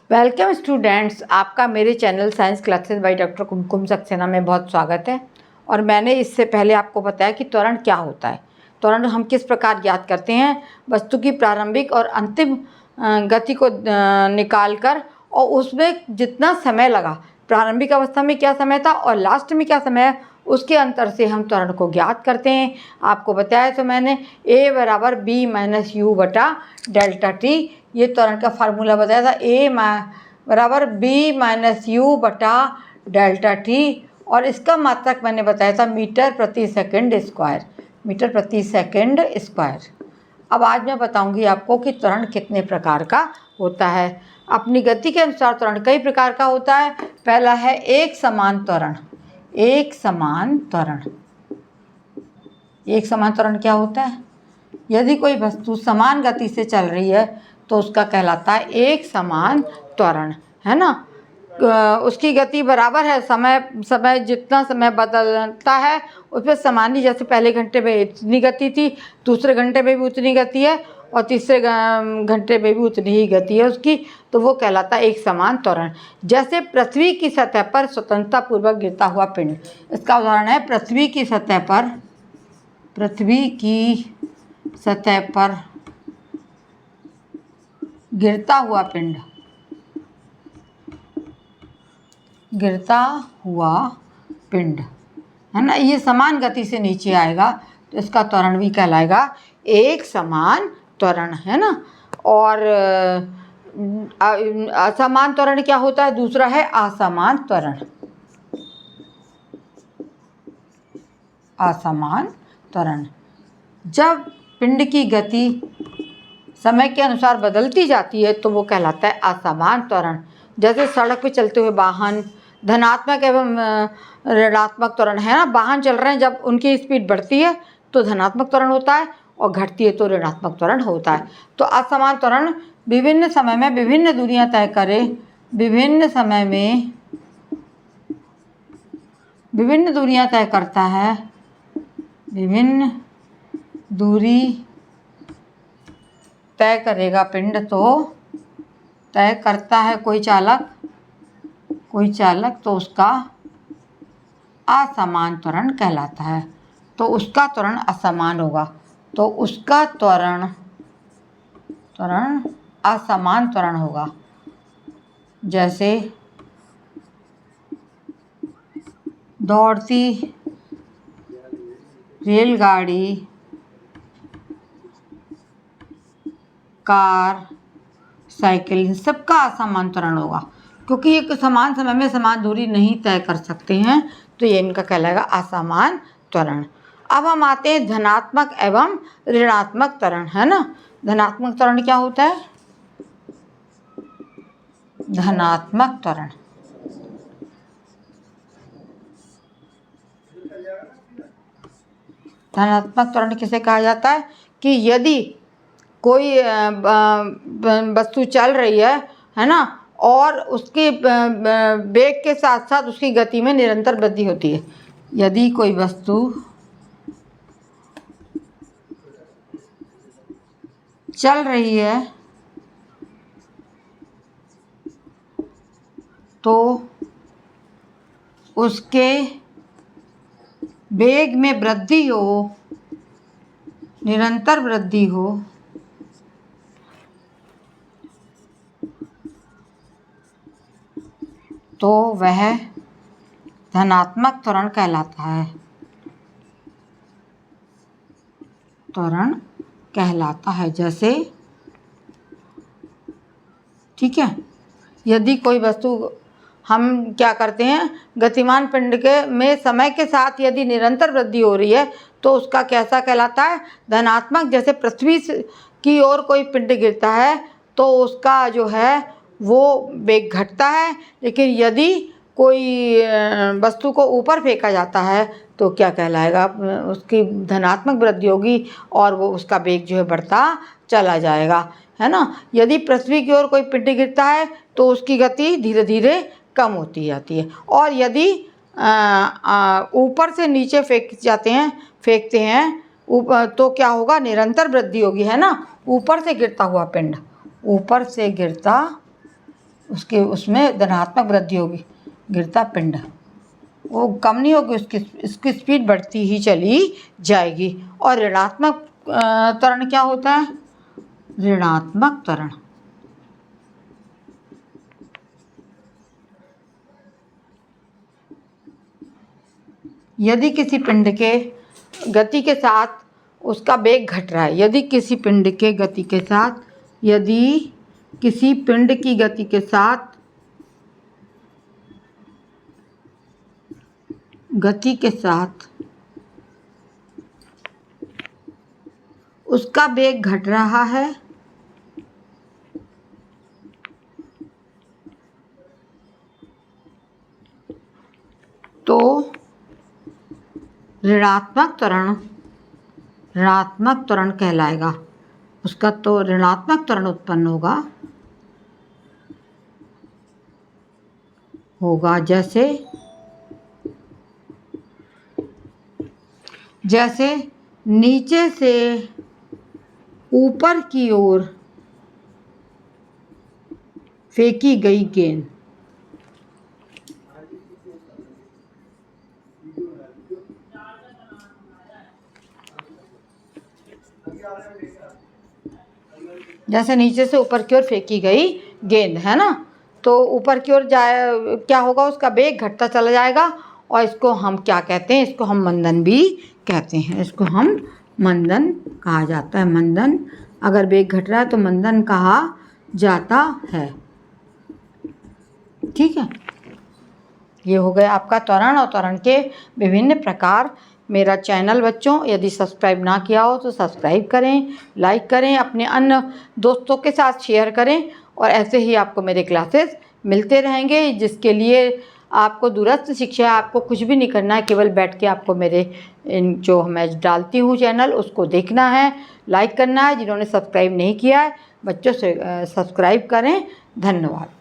Welcome students, आपका मेरे channel science classes by doctor Kumkum Saxena में बहुत स्वागत है। और मैंने इससे पहले आपको बताया कि त्वरण क्या होता है। त्वरण हम किस प्रकार ज्ञात करते हैं, वस्तु की प्रारंभिक और अंतिम गति को निकालकर, और उसमें जितना समय लगा, प्रारंभिक अवस्था में क्या समय था और लास्ट में क्या समय है, उसके अंतर से हम त्वरण को ज्ञात करते हैं। आपको बताया तो मैंने A बराबर B माइनस यू बटा डेल्टा टी, ये त्वरण का फार्मूला बताया था। A बराबर B माइनस यू बटा डेल्टा टी, और इसका मात्रक मैंने बताया था मीटर प्रति सेकंड स्क्वायर, मीटर प्रति सेकंड स्क्वायर। अब आज मैं बताऊंगी आपको कि त्वरण कितने प्रकार का होता है। अपनी गति के अनुसार त्वरण कई प्रकार का होता है। पहला है एक समान त्वरण। एक समान त्वरण, एक समान त्वरण क्या होता है? यदि कोई वस्तु समान गति से चल रही है तो उसका कहलाता है एक समान त्वरण, है ना। उसकी गति बराबर है, समय जितना समय बदलता है उस पर समान ही, जैसे पहले घंटे में इतनी गति थी, दूसरे घंटे में भी उतनी गति है और तीसरे घंटे में भी उतनी ही गति है उसकी, तो वो कहलाता है एक समान त्वरण। जैसे पृथ्वी की सतह पर स्वतंत्रता पूर्वक गिरता हुआ पिंड, इसका उदाहरण है पृथ्वी की सतह पर गिरता हुआ पिंड, गिरता हुआ पिंड, है ना। ये समान गति से नीचे आएगा तो इसका त्वरण भी कहलाएगा एक समान त्वरण, है ना। और असमान त्वरण क्या होता है? दूसरा है असमान त्वरण। असमान त्वरण, जब पिंड की गति समय के अनुसार बदलती जाती है तो वो कहलाता है असमान त्वरण। जैसे सड़क पे चलते हुए वाहन, धनात्मक एवं ऋणात्मक त्वरण, है ना। वाहन चल रहे हैं, जब उनकी स्पीड बढ़ती है तो धनात्मक त्वरण होता है और घटती है तो ऋणात्मक त्वरण होता है। तो असमान त्वरण विभिन्न समय में विभिन्न दूरियां तय करे, विभिन्न समय में विभिन्न दूरियां तय करता है, विभिन्न दूरी तय करेगा पिंड तो तय करता है कोई चालक, तो उसका असमान त्वरण कहलाता है। तो उसका त्वरण असमान होगा, तो उसका त्वरण असमान त्वरण होगा। जैसे दौड़ती रेलगाड़ी, कार, साइकिल, इन सबका असमान त्वरण होगा, क्योंकि एक समान समय में समान दूरी नहीं तय कर सकते हैं, तो ये इनका कहलाएगा असमान त्वरण। अब हम आते हैं धनात्मक एवं ऋणात्मक त्वरण, है ना। धनात्मक त्वरण क्या होता है? धनात्मक त्वरण, धनात्मक त्वरण किसे कहा जाता है कि यदि कोई वस्तु चल रही है ना, और उसके वेग के साथ साथ उसकी गति में निरंतर वृद्धि होती है। यदि कोई वस्तु चल रही है तो उसके वेग में वृद्धि हो, निरंतर वृद्धि हो, तो वह धनात्मक त्वरण कहलाता है। त्वरण कहलाता है। जैसे, ठीक है, यदि कोई वस्तु, हम क्या करते हैं, गतिमान पिंड के में समय के साथ यदि निरंतर वृद्धि हो रही है तो उसका कैसा कहलाता है? धनात्मक। जैसे पृथ्वी की ओर कोई पिंड गिरता है तो उसका जो है वो वेग घटता है, लेकिन यदि कोई वस्तु को ऊपर फेंका जाता है तो क्या कहलाएगा? उसकी धनात्मक वृद्धि होगी और वो उसका वेग जो है बढ़ता चला जाएगा, है ना। यदि पृथ्वी की ओर कोई पिंड गिरता है तो उसकी गति धीरे धीरे कम होती जाती है, और यदि ऊपर से नीचे फेंकते हैं तो क्या होगा? निरंतर वृद्धि होगी, है ना। ऊपर से गिरता उसके उसमें धनात्मक वृद्धि होगी। गिरता पिंड वो कम नहीं होगी, इसकी स्पीड बढ़ती ही चली जाएगी। और ऋणात्मक त्वरण क्या होता है? ऋणात्मक त्वरण यदि किसी पिंड के गति के साथ उसका वेग घट रहा है, यदि किसी पिंड के गति के साथ, यदि किसी पिंड की गति के साथ उसका वेग घट रहा है तो ऋणात्मक त्वरण कहलाएगा। उसका तो ऋणात्मक त्वरण उत्पन्न होगा जैसे नीचे से ऊपर की ओर फेंकी गई गेंद। जैसे नीचे से ऊपर की ओर फेंकी गई गेंद है ना, तो ऊपर की ओर जाए क्या होगा, उसका वेग घटता चला जाएगा। और इसको हम क्या कहते हैं? इसको हम मंदन भी कहते हैं। इसको हम मंदन कहा जाता है। मंदन, अगर वेग घट रहा है तो मंदन कहा जाता है। ठीक है, ये हो गया आपका त्वरण और त्वरण के विभिन्न प्रकार। मेरा चैनल बच्चों यदि सब्सक्राइब ना किया हो तो सब्सक्राइब करें, लाइक करें, अपने अन्य दोस्तों के साथ शेयर करें। और ऐसे ही आपको मेरे क्लासेस मिलते रहेंगे, जिसके लिए आपको दूरस्थ शिक्षा, आपको कुछ भी नहीं करना है, केवल बैठ के आपको मेरे जो मैं डालती हूँ चैनल उसको देखना है, लाइक करना है। जिन्होंने सब्सक्राइब नहीं किया है बच्चों से सब्सक्राइब करें। धन्यवाद।